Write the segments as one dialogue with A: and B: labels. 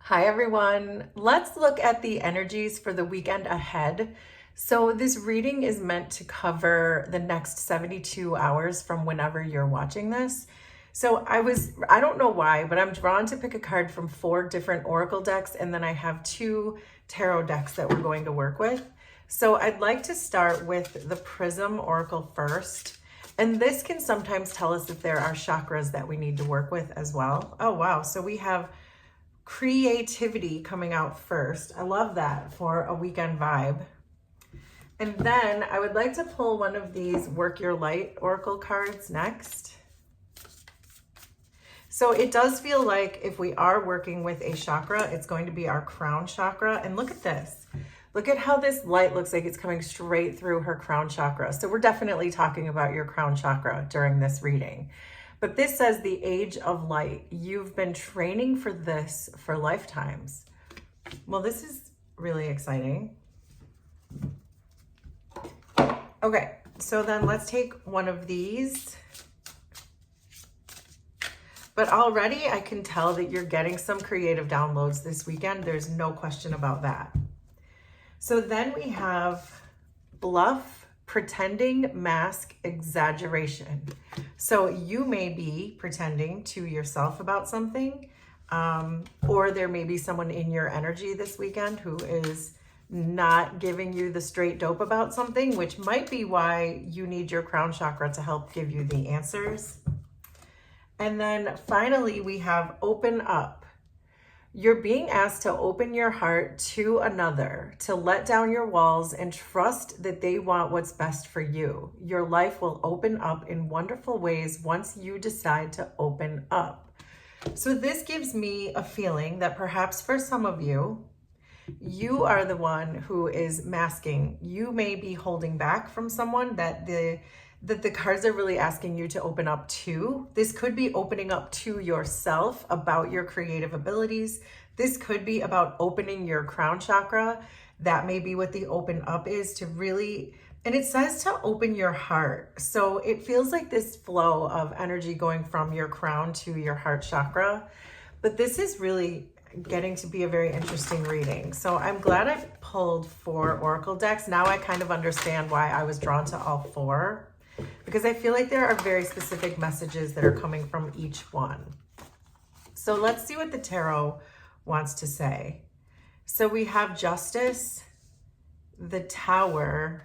A: Hi everyone. Let's look at the energies for the weekend ahead. So this reading is meant to cover the next 72 hours from whenever you're watching this. So I don't know why, but I'm drawn to pick a card from 4 different oracle decks, and then I have 2 tarot decks that we're going to work with. So I'd like to start with the Prism Oracle first. And this can sometimes tell us if there are chakras that we need to work with as well. Oh, wow. So we have creativity coming out first. I love that for a weekend vibe. And then I would like to pull one of these Work Your Light Oracle cards next. So it does feel like if we are working with a chakra, it's going to be our crown chakra. And look at this. Look at how this light looks like it's coming straight through her crown chakra. So we're definitely talking about your crown chakra during this reading. But this says the age of light. You've been training for this for lifetimes. Well, this is really exciting. Okay, so then let's take one of these. But already I can tell that you're getting some creative downloads this weekend. There's no question about that. So then we have bluff, pretending, mask, exaggeration. So you may be pretending to yourself about something, or there may be someone in your energy this weekend who is not giving you the straight dope about something, which might be why you need your crown chakra to help give you the answers. And then finally, we have open up. You're being asked to open your heart to another, to let down your walls and trust that they want what's best for you. Your life will open up in wonderful ways once you decide to open up. So this gives me a feeling that perhaps for some of you, you are the one who is masking. You may be holding back from someone that the cards are really asking you to open up to. This could be opening up to yourself about your creative abilities. This could be about opening your crown chakra. That may be what the open up is, to really, and it says to open your heart. So it feels like this flow of energy going from your crown to your heart chakra. But this is really getting to be a very interesting reading. So I'm glad I pulled 4 oracle decks. Now I kind of understand why I was drawn to all 4. Because I feel like there are very specific messages that are coming from each one. So let's see what the tarot wants to say. So we have Justice, the Tower,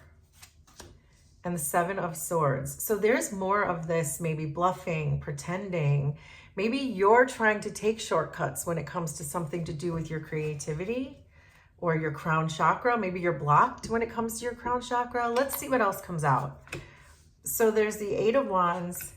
A: and the 7 of Swords. So there's more of this, maybe bluffing, pretending. Maybe you're trying to take shortcuts when it comes to something to do with your creativity or your crown chakra. Maybe you're blocked when it comes to your crown chakra. Let's see what else comes out. So there's the 8 of Wands,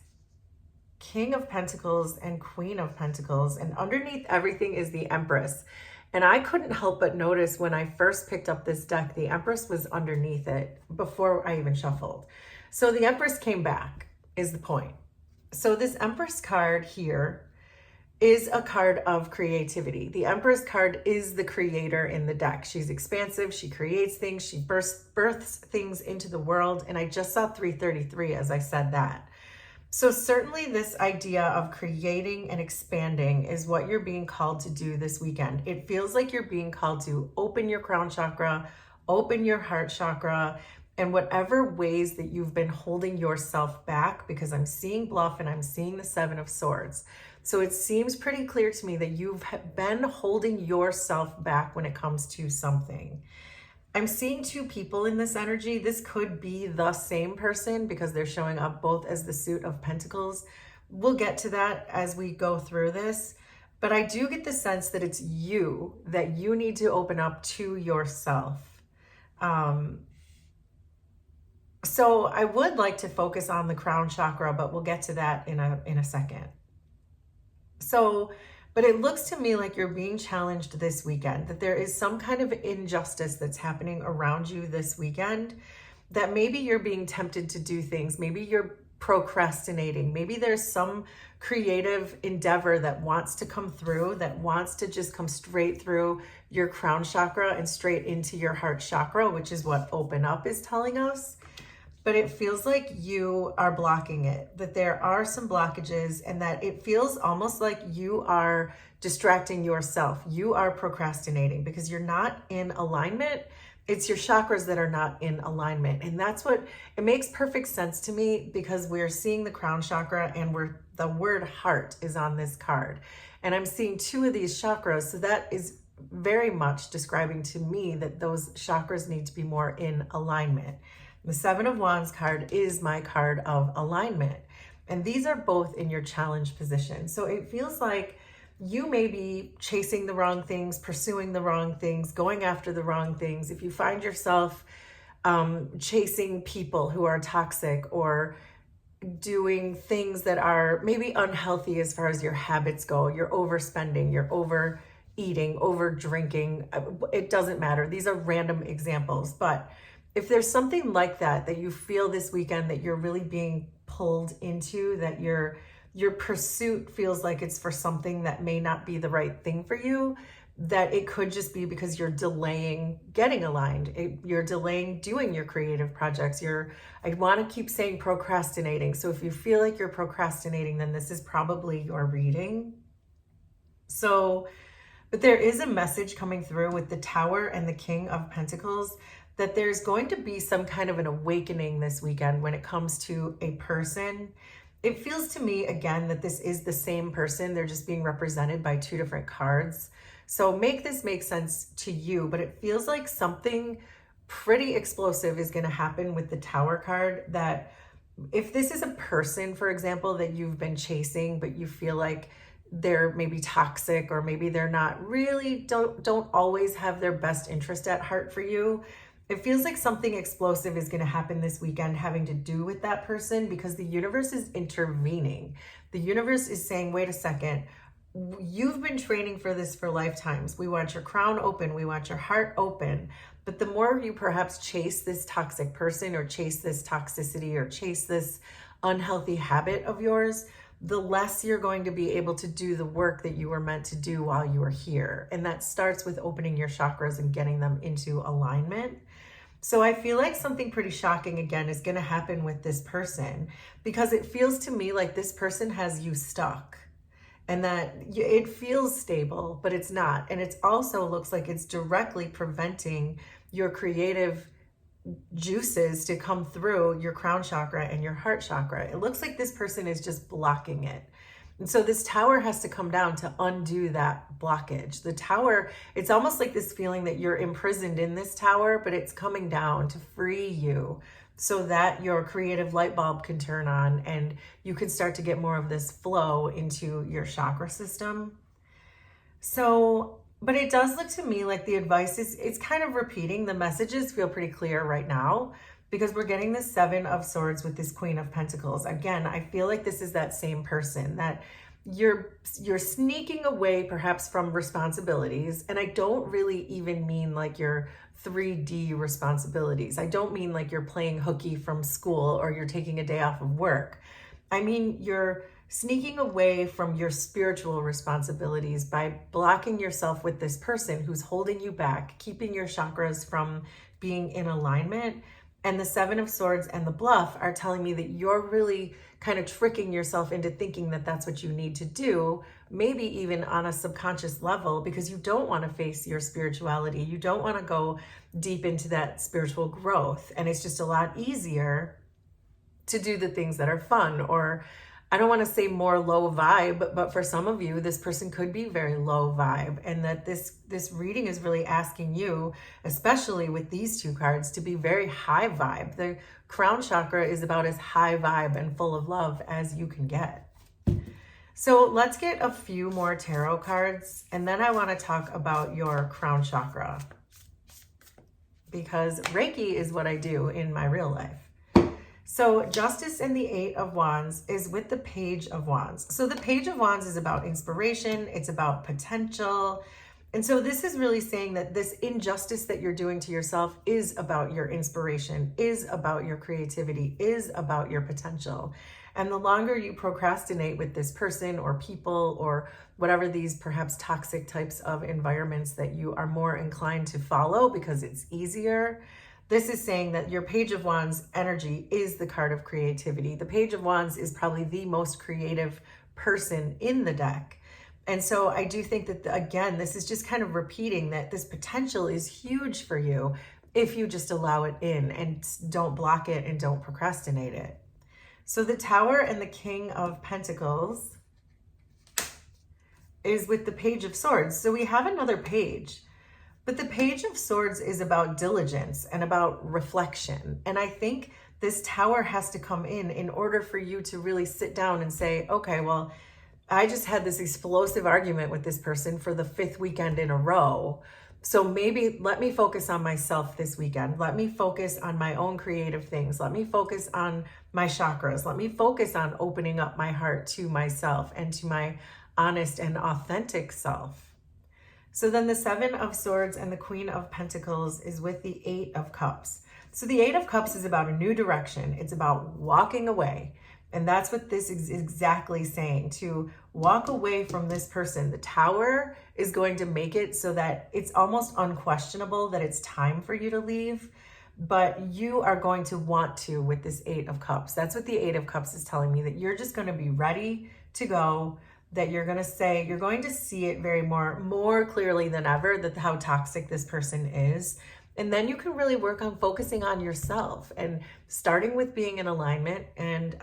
A: King of Pentacles, and Queen of Pentacles. And underneath everything is the Empress. And I couldn't help but notice when I first picked up this deck, the Empress was underneath it before I even shuffled. So the Empress came back, is the point. So this Empress card here is a card of creativity. The Empress card is the creator in the deck. She's expansive, she creates things, she births things into the world, and I just saw 333 as I said that. So certainly this idea of creating and expanding is what you're being called to do this weekend. It feels like you're being called to open your crown chakra, open your heart chakra, and whatever ways that you've been holding yourself back, because I'm seeing bluff and I'm seeing the 7 of Swords. So it seems pretty clear to me that you've been holding yourself back when it comes to something. I'm seeing 2 people in this energy. This could be the same person because they're showing up both as the suit of Pentacles. We'll get to that as we go through this. But I do get the sense that it's you, that you need to open up to yourself. So I would like to focus on the crown chakra, but we'll get to that in a second. So, but it looks to me like you're being challenged this weekend, that there is some kind of injustice that's happening around you this weekend, that maybe you're being tempted to do things. Maybe you're procrastinating. Maybe there's some creative endeavor that wants to come through, that wants to just come straight through your crown chakra and straight into your heart chakra, which is what open up is telling us. But it feels like you are blocking it, that there are some blockages, and that it feels almost like you are distracting yourself. You are procrastinating because you're not in alignment. It's your chakras that are not in alignment. And that's what, it makes perfect sense to me because we're seeing the crown chakra and the word heart is on this card. And I'm seeing two of these chakras. So that is very much describing to me that those chakras need to be more in alignment. The Seven of Wands card is my card of alignment. And these are both in your challenge position. So it feels like you may be chasing the wrong things, pursuing the wrong things, going after the wrong things. If you find yourself chasing people who are toxic or doing things that are maybe unhealthy as far as your habits go, you're overspending, you're overeating, over drinking, it doesn't matter. These are random examples. But if there's something like that you feel this weekend that you're really being pulled into, that your pursuit feels like it's for something that may not be the right thing for you, that it could just be because you're delaying getting aligned. You're delaying doing your creative projects. I want to keep saying procrastinating. So if you feel like you're procrastinating, then this is probably your reading. So, but there is a message coming through with the Tower and the King of Pentacles that there's going to be some kind of an awakening this weekend when it comes to a person. It feels to me, again, that this is the same person. They're just being represented by two different cards. So make this make sense to you, but it feels like something pretty explosive is going to happen with the Tower card. That if this is a person, for example, that you've been chasing, but you feel like they're maybe toxic, or maybe they're not really, don't always have their best interest at heart for you. It feels like something explosive is going to happen this weekend having to do with that person, because the universe is intervening. The universe is saying, wait a second, you've been training for this for lifetimes. We want your crown open. We want your heart open. But the more you perhaps chase this toxic person, or chase this toxicity, or chase this unhealthy habit of yours, the less you're going to be able to do the work that you were meant to do while you were here. And that starts with opening your chakras and getting them into alignment. So I feel like something pretty shocking again is going to happen with this person, because it feels to me like this person has you stuck, and that it feels stable, but it's not. And it also looks like it's directly preventing your creative juices to come through your crown chakra and your heart chakra. It looks like this person is just blocking it. And so this Tower has to come down to undo that blockage. The Tower, it's almost like this feeling that you're imprisoned in this Tower, but it's coming down to free you so that your creative light bulb can turn on and you can start to get more of this flow into your chakra system. So, but it does look to me like the advice it's kind of repeating. The messages feel pretty clear right now, because we're getting the Seven of Swords with this Queen of Pentacles. Again, I feel like this is that same person, that you're sneaking away perhaps from responsibilities. And I don't really even mean like your 3D responsibilities. I don't mean like you're playing hooky from school or you're taking a day off of work. I mean, you're sneaking away from your spiritual responsibilities by blocking yourself with this person who's holding you back, keeping your chakras from being in alignment. And the Seven of Swords and the Bluff are telling me that you're really kind of tricking yourself into thinking that that's what you need to do, maybe even on a subconscious level, because you don't want to face your spirituality. You don't want to go deep into that spiritual growth. And it's just a lot easier to do the things that are fun, or I don't want to say more low vibe, but for some of you, this person could be very low vibe, and that this reading is really asking you, especially with these two cards, to be very high vibe. The crown chakra is about as high vibe and full of love as you can get. So let's get a few more tarot cards, and then I want to talk about your crown chakra, because Reiki is what I do in my real life. So Justice and the Eight of Wands is with the Page of Wands. So the Page of Wands is about inspiration. It's about potential. And so this is really saying that this injustice that you're doing to yourself is about your inspiration, is about your creativity, is about your potential. And the longer you procrastinate with this person or people or whatever these perhaps toxic types of environments that you are more inclined to follow because it's easier, this is saying that your Page of Wands energy is the card of creativity. The Page of Wands is probably the most creative person in the deck. And so I do think that, again, this is just kind of repeating that this potential is huge for you if you just allow it in and don't block it and don't procrastinate it. So the Tower and the King of Pentacles is with the Page of Swords. So we have another page, but the Page of Swords is about diligence and about reflection. And I think this Tower has to come in order for you to really sit down and say, okay, well, I just had this explosive argument with this person for the 5th weekend in a row. So maybe let me focus on myself this weekend. Let me focus on my own creative things. Let me focus on my chakras. Let me focus on opening up my heart to myself and to my honest and authentic self. So then the 7 of Swords and the Queen of Pentacles is with the 8 of Cups. So the 8 of Cups is about a new direction. It's about walking away. And that's what this is exactly saying, to walk away from this person. The Tower is going to make it so that it's almost unquestionable that it's time for you to leave, but you are going to want to with this 8 of Cups. That's what the 8 of Cups is telling me, that you're just going to be ready to go, that you're going to see it very more clearly than ever, that how toxic this person is. And then you can really work on focusing on yourself and starting with being in alignment and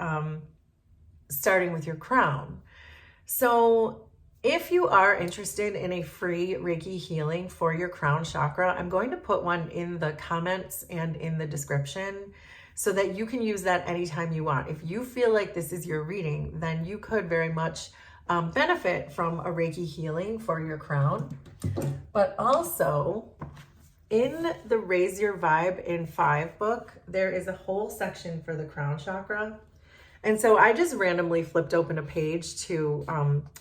A: starting with your crown. So if you are interested in a free Reiki healing for your crown chakra, I'm going to put one in the comments and in the description so that you can use that anytime you want. If you feel like this is your reading, then you could very much benefit from a Reiki healing for your crown. But also, in the Raise Your Vibe in 5 book, there is a whole section for the crown chakra. And so I just randomly flipped open a page to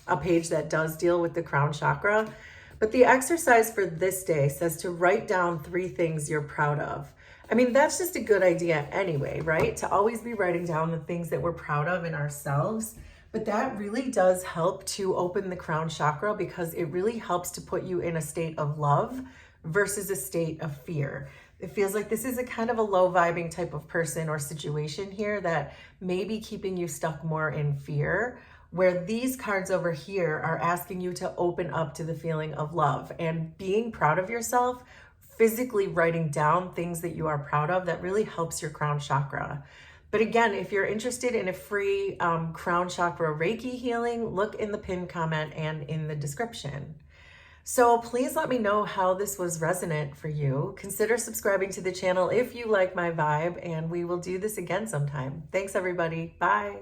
A: a page that does deal with the crown chakra. But the exercise for this day says to write down 3 things you're proud of. I mean, that's just a good idea anyway, right? To always be writing down the things that we're proud of in ourselves. But that really does help to open the crown chakra, because it really helps to put you in a state of love versus a state of fear. It feels like this is a kind of a low vibing type of person or situation here that may be keeping you stuck more in fear, where these cards over here are asking you to open up to the feeling of love and being proud of yourself. Physically writing down things that you are proud of, that really helps your crown chakra. But again, if you're interested in a free crown chakra Reiki healing, look in the pinned comment and in the description. So please let me know how this was resonant for you. Consider subscribing to the channel if you like my vibe, and we will do this again sometime. Thanks, everybody. Bye.